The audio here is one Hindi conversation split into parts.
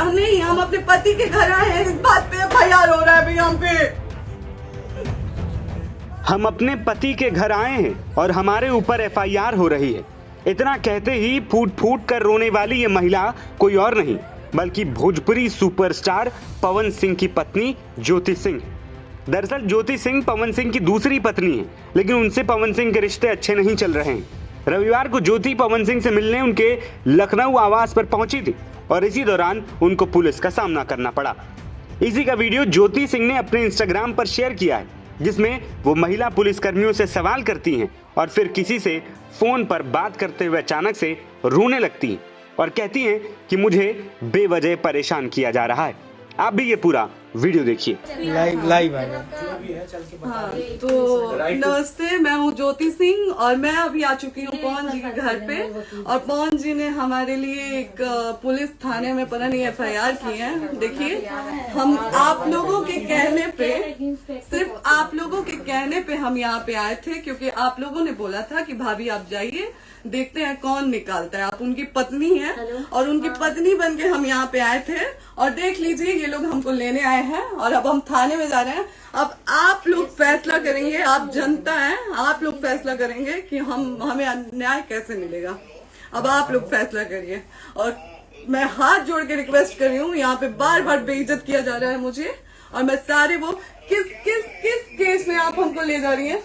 नहीं, हम अपने पति के घर आए हैं, इस बात पे एफआईआर हो रहा है भैया हम पे। हम अपने पति के घर आए हैं और हमारे ऊपर एफआईआर हो रही है। इतना कहते ही फूट फूट कर रोने वाली ये महिला कोई और नहीं बल्कि भोजपुरी सुपरस्टार पवन सिंह की पत्नी ज्योति सिंह। दरअसल ज्योति सिंह पवन सिंह की दूसरी पत्नी है, लेकिन उनसे पवन सिंह के रिश्ते अच्छे नहीं चल रहे हैं। रविवार को ज्योति पवन सिंह से मिलने उनके लखनऊ आवास पर पहुंची थी और इसी दौरान उनको पुलिस का सामना करना पड़ा। इसी का वीडियो ज्योति सिंह ने अपने इंस्टाग्राम पर शेयर किया है, जिसमें वो महिला पुलिस कर्मियों से सवाल करती हैं और फिर किसी से फोन पर बात करते हुए अचानक से रोने लगती हैं और कहती हैं कि मुझे बेवजह परेशान किया जा रहा है। आप भी ये पूरा वीडियो देखिए। लाइव हाँ, तो नमस्ते, मैं हूँ ज्योति सिंह और मैं अभी आ चुकी हूँ पवन जी के घर पे। और पवन जी ने हमारे लिए एक पुलिस थाने में पता नहीं एफआईआर की है। देखिए, हम आप लोगों के कहने पे, सिर्फ आप लोगों के कहने पे हम यहाँ पे आए थे, क्योंकि आप लोगों ने बोला था कि भाभी आप जाइए, देखते हैं कौन निकालता है। आप उनकी पत्नी हैं और उनकी पत्नी बन के हम यहाँ पे आए थे। और देख लीजिए, ये लोग हमको लेने आए हैं और अब हम थाने में जा रहे हैं। अब आप लोग फैसला करेंगे, आप जनता हैं, आप लोग फैसला करेंगे कि हमें न्याय कैसे मिलेगा। अब आप लोग फैसला करिए। और मैं हाथ जोड़ के रिक्वेस्ट कर रही हूँ, यहाँ पे बार बार बेइज्जत किया जा रहा है मुझे। और मैं सारे वो किस केस में आप हमको ले जा रही हैं?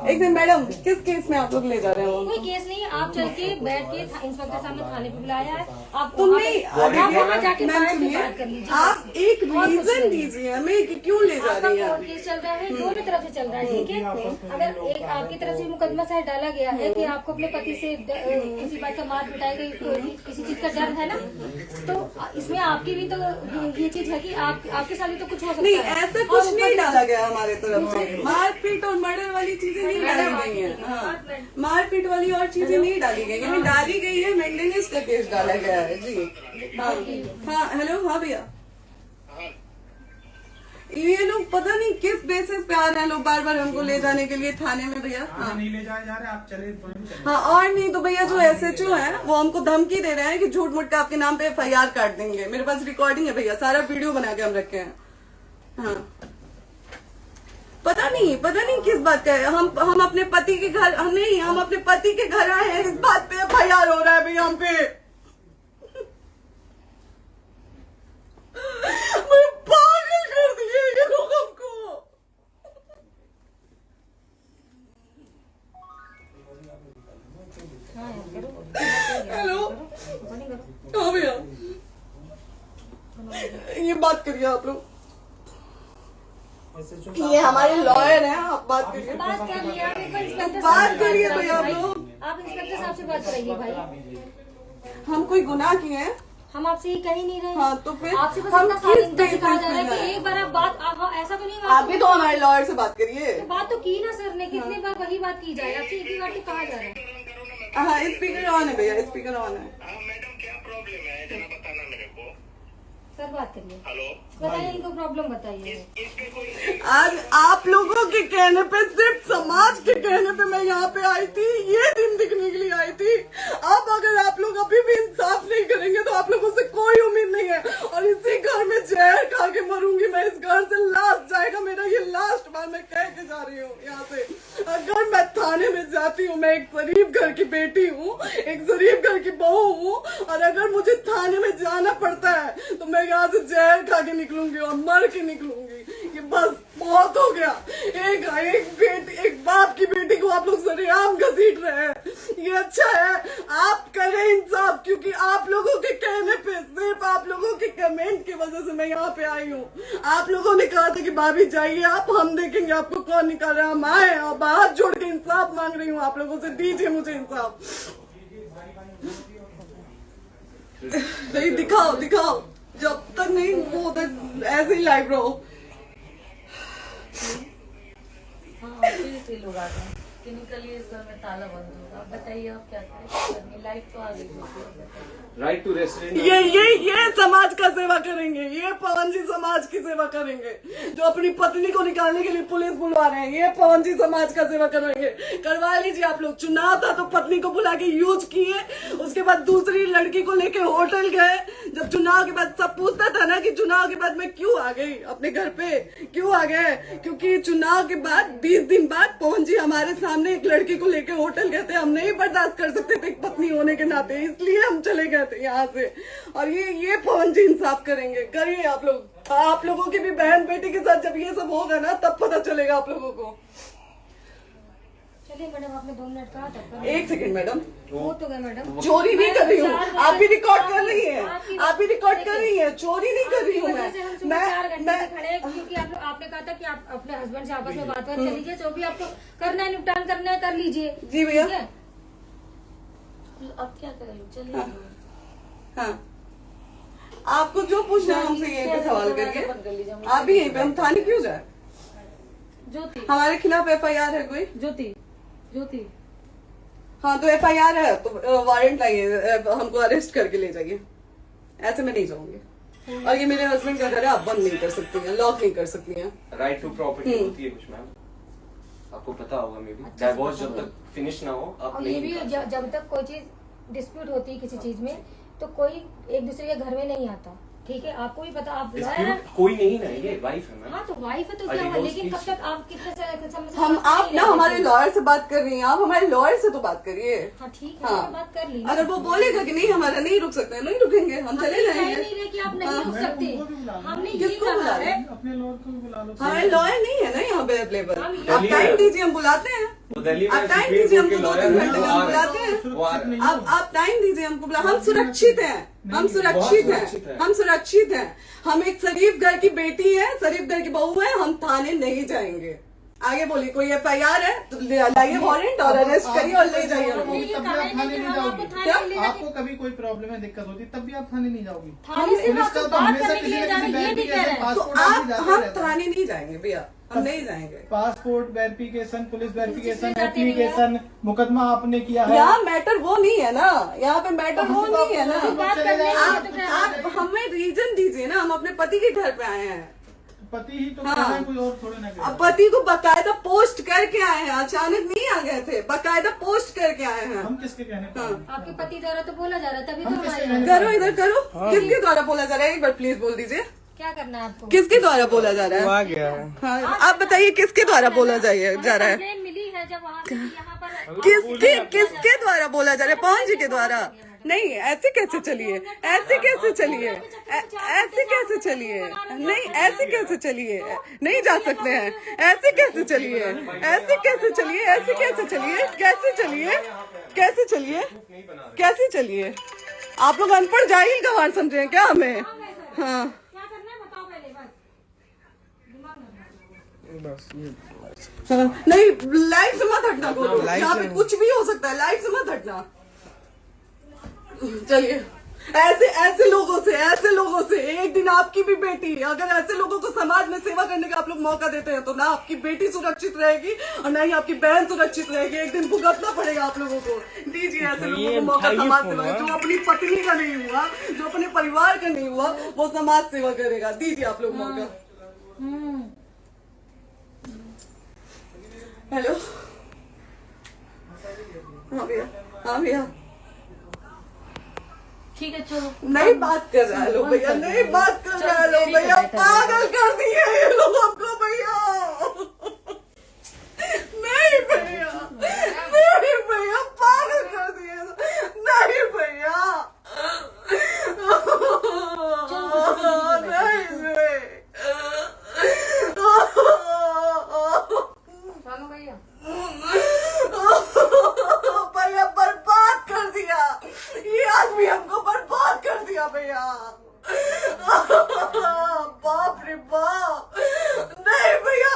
एक दिन मैडम, किस केस में आप लोग ले जा रहे हो? कोई केस नहीं, आप चल के बैठ के इंस्पेक्टर साहब ने थाने पे बुलाया है। आप तुमने जाके बात कर लीजिए। आप एक रीजन दीजिए हमें कि क्यों ले जा रही है। केस चल रहा है, दोनों तरफ से चल रहा है, ठीक है। अगर एक आपकी तरफ से मुकदमा शायद डाला गया है कि आपको अपने पति से किसी बात का मार पिटाई गई, किसी चीज का डर है ना, तो इसमें आपकी भी तो ये चीज है कि आपके साथ भी तो कुछ हो सकता है। नहीं, ऐसा कुछ नहीं डाला गया हमारे तरफ से। मारपीट और मर्डर वाली चीजें नहीं डाली गई है। हाँ, मारपीट वाली और चीजें नहीं डाली गई है। डाली गई है मेंटेनेंस का केस डाला गया है जी। हाँ हेलो, हाँ भैया, ये लोग पता नहीं किस बेसिस पे आ रहे हैं लोग बार बार हमको ले जाने के लिए थाने में भैया। हाँ, नहीं ले जाए जा रहे, आप चले। हाँ, और नहीं तो भैया जो एसएचओ है वो हमको धमकी दे रहे हैं कि झूठ मूठ का आपके नाम पे एफआईआर काट देंगे। मेरे पास रिकॉर्डिंग है भैया, सारा वीडियो बना के हम रखे हैं। हाँ, पता नहीं किस बात का है। हम अपने पति के घर, नहीं, हम अपने पति के घर आए हैं, इस बात पे एफआईआर हो रहा है भैया हम पे। पागल कर दिए ये लोग हमको। हेलो, हाँ भैया, ये बात करिए आप लोग। ये हमारे लॉयर हैं, आप बात करिए। बात कर लिया, बात करिए भैया आप लोग। आप इंस्पेक्टर साहब से बात कराइए भाई। हम कोई गुनाह किए हैं? हम आपसे ये कह ही नहीं रहे। हाँ, तो फिर आपसे बस हम इतना किस सिखाया जा रहा है बेसिस कि पे एक बार आप बात ऐसा तो नहीं। आप भी तो हमारे लॉयर से बात करिए। तो बात तो की ना सर ने, कितने बार वही बात की जाए, आपसे एक ही बार तो कहा जा रहा है। हाँ, स्पीकर ऑन है भैया, स्पीकर ऑन है। मैडम क्या प्रॉब्लम है जरा बताना मेरे को। सर बात करिए। हेलो, बताइए, इनको प्रॉब्लम बताइए। इसके कोई आज आप लोगों के कहने पे, सिर्फ समाज के कहने पे मैं यहाँ पे आई थी, ये दिन दिखने के लिए आई थी। अब अगर आप लोग अभी भी इंसाफ नहीं करेंगे तो आप लोगों से कोई उम्मीद नहीं है। और इसी घर में जहर खा के मरूंगी मैं। इस घर से लास्ट जाएगा मेरा, ये लास्ट बार मैं कह के जा रही हूँ यहाँ से। अगर मैं थाने में जाती हूँ, मैं एक शरीफ घर की बेटी हूँ, एक शरीफ घर की बहू हूँ, और अगर मुझे थाने में जाना पड़ता है तो मैं यहाँ से जहर खा के निकलूंगी और मर के निकलूंगी। ये बस बहुत हो गया। एक बाप की बेटी को आप लोग सरेआम घसीट रहे हैं, ये अच्छा है? आप करें इंसाफ, क्योंकि आप लोगों के कहने पे, सिर्फ आप लोगों के कमेंट की वजह से मैं यहाँ पे आई हूँ। आप लोगों ने कहा था कि भाभी जाइए आप, हम देखेंगे आपको कौन निकाल रहा है। हम आए और हाथ जोड़ के इंसाफ मांग रही हूँ आप लोगों से, दीजिए मुझे इंसाफ। नहीं, दिखाओ, जब तक नहीं वो तक ऐसे ही लाइव रहो। टेक्निकली इस घर में ताला बंद होगा। आप बताइए आप क्या करें? लाइफ तो आ गई होगी। Right to resident. ये समाज का सेवा करेंगे, ये पवन जी समाज की सेवा करेंगे। जो अपनी पत्नी को निकालने के लिए पुलिस बुलवा रहे हैं, ये पवन जी समाज का सेवा करेंगे। करवा लीजिए आप लोग। चुनाव था तो पत्नी को बुला के यूज किए, उसके बाद दूसरी लड़की को लेके होटल गए। जब चुनाव के बाद सब पूछता था ना कि चुनाव के बाद मैं क्यों आ गई अपने घर पे, क्यों आ गए, क्योंकि चुनाव के बाद 20 दिन बाद पवन जी हमारे सामने एक लड़की को लेके होटल गए थे। हम नहीं बर्दाश्त कर सकते थे पत्नी होने के नाते, इसलिए हम चले गए थे यहाँ से। और ये पवन जी इंसाफ करेंगे। करिए आप लोग। आप लोगों की भी बहन बेटी के साथ जब ये सब होगा ना तब पता चलेगा आप लोगों को। चलिए मैडम, आपने 2 मिनट कहा था। 1 सेकंड मैडम, वो तो गए मैडम। चोरी नहीं कर रही हूँ, आप भी रिकॉर्ड कर रही हैं, आप भी रिकॉर्ड कर रही हैं। चोरी नहीं कर रही हूँ मैं। 4 घंटे से खड़े हैं क्योंकि आपने कहा था कि आप अपने हस्बैंड से आपस में बात कर लीजिए, जो भी आपको करना है निपटान करना है कर लीजिए। जी भैया। ठीक है? अब क्या करें? चलिए हाँ, आपको जो पूछना है हमसे यहीं पे सवाल करिए। आप भी यहीं पे, हम थाने क्यों जाए? ज्योति, हमारे खिलाफ FIR है कोई? ज्योति, ज्योति, हाँ तो FIR है तो वारंट लाइए, हमको अरेस्ट करके ले जाइए। ऐसे में नहीं जाऊंगी। और ये मेरे हस्बैंड का घर है, आप बंद नहीं कर सकती हैं, लॉक नहीं कर सकती हैं। राइट टू प्रॉपर्टी होती है कुछ मैम, आपको पता होगा। मे बी डाइवोर्स जब तक फिनिश ना हो आप और ये नहीं भी निकाल सकते। जब तक कोई चीज डिस्प्यूट होती है किसी चीज में तो कोई एक दूसरे के घर में नहीं आता। ठीक है, आपको भी पता, आप Dispute कोई नहीं ना, ये वाइफ है मैम। हाँ तो वाइफ है तो क्या हुआ, लेकिन कब तक आप कितने समय से हम आप ना हमारे लॉयर से बात कर रही हैं, आप हमारे लॉयर से तो बात करिए। हाँ ठीक है, हाँ। बात कर ली। अगर वो बोलेगा कि नहीं हमारा नहीं रुक सकते, नहीं रुकेंगे, हम चले नहीं जाएंगे। नहीं रहे कि आप नहीं रुक सकते। हमने ये किसको बुला कहा रहे? है। अपने लॉयर को भी बुला लो। हमारे लॉयर नहीं है ना यहाँ पे अवेलेबल। आप दिल्ली टाइम में- दीजिए, हम बुलाते हैं। वो दिल्ली में आप टाइम सुप्रीम दीजिए, कोर्ट के हमको 2 लॉयर घंटे हैं, में वो हम आ बुलाते रहे हैं। हैं, वो आ रहे हैं। आप टाइम दीजिए हमको, हम सुरक्षित हैं, हम सुरक्षित सुरक्षित हैं, हैं। हम सुरक्षित हैं। हम एक शरीफ घर की बेटी है, शरीफ घर की बहू है, हम थाने नहीं जाएंगे। आगे बोलिए, कोई FIR है तो लाइए वारंट और अरेस्ट करिए और ले जाइए हमको। तब भी आप थाने नहीं जाओगी। क्या? आपको कभी कोई प्रॉब्लम है, दिक्कत होती तब भी आप थाने नहीं जाओगी। थाने से पुलिस का तो बात हमेशा करने के किसी लिए न जाना, किसी ये नहीं कह रहे हैं। तो पासपोर्ट आप ऑफिस जाते हम रहते हैं। थाने नहीं जाएंगे भैया, हम नहीं जाएंगे। पासपोर्ट वेरिफिकेशन, पुलिस वेरिफिकेशन, जाते नहीं है। एप्लीकेशन, मुकदमा आपने किया है। यहाँ मैटर वो नहीं है ना, यहाँ पे मैटर वो नहीं है ना। बात करने के लिए तो क्या आप हमें रीजन दीजिए ना, हम अपने पति के घर पे आए हैं। पति ही तो हाँ। कर रहे हैं, कोई और थोड़े ना कर रहे अब पति को बकायदा पोस्ट करके आए हैं, अचानक नहीं आ गए थे, बकायदा पोस्ट करके आए हैं। हैं। हम किसके कहने पर हैं? आपके पति द्वारा तो बोला जा रहा है, तभी तो हम किसके हमारे कहने करो इधर करो। किसके द्वारा बोला जा रहा है, एक बार प्लीज बोल दीजिए, क्या करना है आपको? किसके द्वारा बोला जा रहा है? आ गया है। हाँ, आप बताइए किसके द्वारा बोला जा रहा है? कंप्लेन मिली है जब वहाँ से यहाँ पर किसके द्वारा बोला जा रहा है? पवन जी के द्वारा? नहीं, ऐसे कैसे चलिए, ऐसे कैसे चलिए, ऐसे कैसे चलिए, नहीं ऐसे कैसे चलिए, नहीं जा सकते हैं, ऐसे कैसे चलिए, ऐसे कैसे चलिए, ऐसे कैसे चलिए, कैसे चलिए, कैसे चलिए, कैसे चलिए? आप लोग अनपढ़ जाहिल गंवार समझे हैं क्या हमें? हाँ, क्या करना है बताओ पहले, बस दिमाग लगाओ। हाँ, नहीं लाइफ से मत हटना, बोलो यहाँ पे कुछ भी हो सकता है, लाइफ से मत हटना। चलिए, ऐसे लोगों से एक दिन आपकी भी बेटी, अगर ऐसे लोगों को समाज में सेवा करने का आप लोग मौका देते हैं तो ना आपकी बेटी सुरक्षित रहेगी और ना ही आपकी बहन सुरक्षित रहेगी। एक दिन भुगतना पड़ेगा आप लोगों को। दीजिए ऐसे लोगों को मौका समाज सेवा का। जो अपनी पत्नी का नहीं हुआ, जो अपने परिवार का नहीं हुआ, वो समाज सेवा करेगा। दीजिए आप लोग मौका। हेलो, हाँ भैया, हाँ भैया, ठीक है चलो। नहीं बात कर रहा है लोग भैया, नहीं बात कर रहा है लोग भैया, पागल कर दिए ये लोग हमको भैया। नहीं भैया, नहीं भैया, पागल कर दिए, नहीं भैया, चलो भैया, भैया बर्बाद कर दिया ये आदमी, हमको बर्बाद कर दिया भैया। बाप रे बाप, नहीं भैया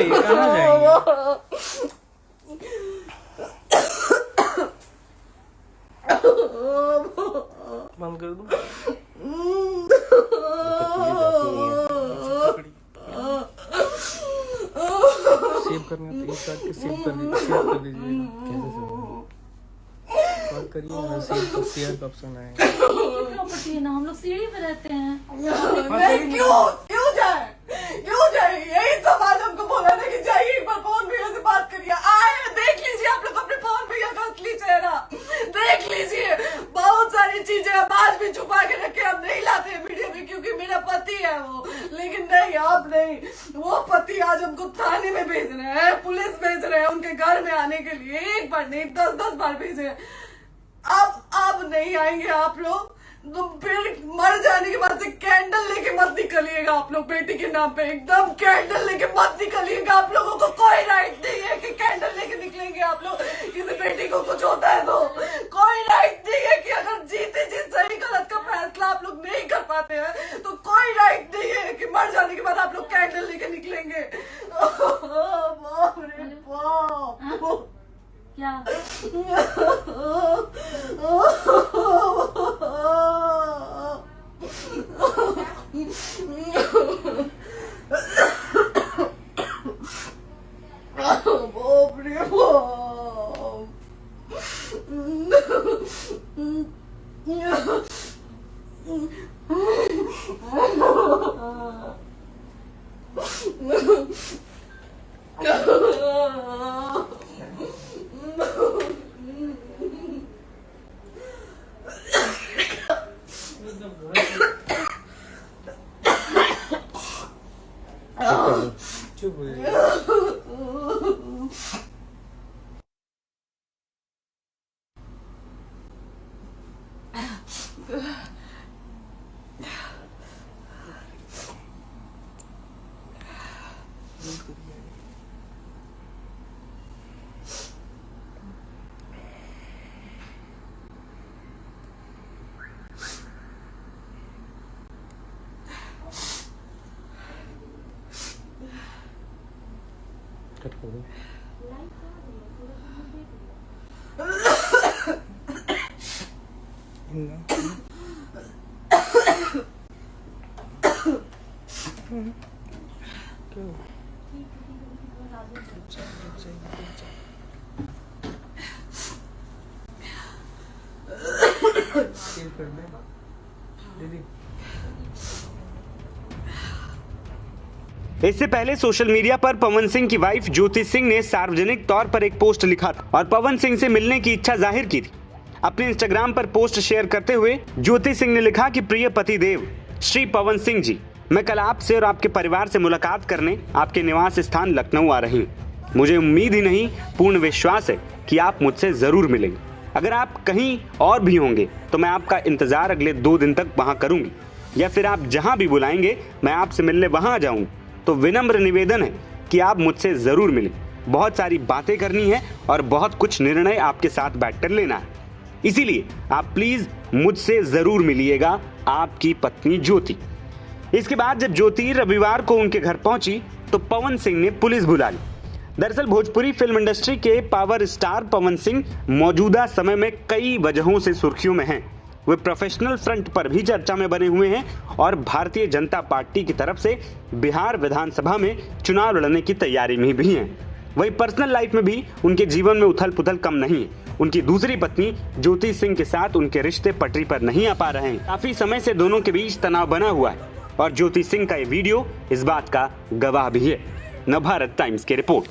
जाएंगे, कहाँ जाएंगे? बंद कर दूं? सेव करना तो एक काट के सेव कर दीजिए। कैसे कॉल करिए, सेव शेयर का ऑप्शन आएगा। प्रॉपर्टी है ना, हम लोग सीढ़ी पे रहते हैं। नहीं, क्यों जाए? यही समाज हमको बोला था कि जाइए एक बार पवन भैया से बात करिए। आए, देख लीजिए आप लोग अपने पवन भैया का असली चेहरा देख लीजिए। बहुत सारी चीजें हम आज भी छुपा के रखे, हम नहीं लाते हैं वीडियो में क्योंकि मेरा पति है वो, लेकिन नहीं, आप नहीं। वो पति आज हमको थाने में भेज रहे हैं, पुलिस भेज रहे हैं उनके घर में आने के लिए। एक बार नहीं, 10-10 बार भेजे हैं। अब नहीं आएंगे आप लोग तो फिर मर जाने के बाद से कैंडल लेके मत निकलिएगा आप लोग बेटी के नाम पे। एकदम कैंडल लेके मत निकलिएगा। आप लोगों को कोई राइट नहीं है कि कैंडल लेके निकलेंगे आप लोग। किसी बेटी को कुछ होता है तो कोई राइट नहीं है कि अगर जीते जी सही गलत का फैसला आप लोग नहीं कर पाते हैं तो कोई राइट नहीं है कि मर जाने के बाद आप लोग कैंडल लेके निकलेंगे। बाप रे बाप, क्या बाप रे चुप हो जाइए। कट कर दो। सेव कर दे दीदी। इससे पहले सोशल मीडिया पर पवन सिंह की वाइफ ज्योति सिंह ने सार्वजनिक तौर पर एक पोस्ट लिखा था और पवन सिंह से मिलने की इच्छा जाहिर की थी। अपने इंस्टाग्राम पर पोस्ट शेयर करते हुए ज्योति सिंह ने लिखा कि प्रिय पति देव श्री पवन सिंह जी, मैं कल आपसे और आपके परिवार से मुलाकात करने आपके निवास स्थान लखनऊ आ रही हूँ। मुझे उम्मीद ही नहीं, पूर्ण विश्वास है कि आप मुझसे जरूर मिलेंगे। अगर आप कहीं और भी होंगे तो मैं आपका इंतजार अगले 2 दिन तक वहां करूंगी, या फिर आप जहां भी बुलाएंगे मैं आपसे मिलने वहां आ जाऊंगी। तो विनम्र निवेदन है कि आप मुझसे जरूर मिलें। बहुत सारी बातें करनी है और बहुत कुछ निर्णय आपके साथ बैठकर लेना है, इसीलिए आप प्लीज मुझसे जरूर मिलिएगा। आपकी पत्नी ज्योति। इसके बाद जब ज्योति रविवार को उनके घर पहुंची तो पवन सिंह ने पुलिस बुला ली। दरअसल भोजपुरी फिल्म इंडस्ट्री के पावर स्टार पवन सिंह मौजूदा समय में कई वजहों से सुर्खियों में हैं। वे प्रोफेशनल फ्रंट पर भी चर्चा में बने हुए हैं और भारतीय जनता पार्टी की तरफ से बिहार विधानसभा में चुनाव लड़ने की तैयारी में भी हैं। वही पर्सनल लाइफ में भी उनके जीवन में उथल पुथल कम नहीं है। उनकी दूसरी पत्नी ज्योति सिंह के साथ उनके रिश्ते पटरी पर नहीं आ पा रहे हैं। काफी समय से दोनों के बीच तनाव बना हुआ है और ज्योति सिंह का ये वीडियो इस बात का गवाह भी है। नवभारत टाइम्स की रिपोर्ट।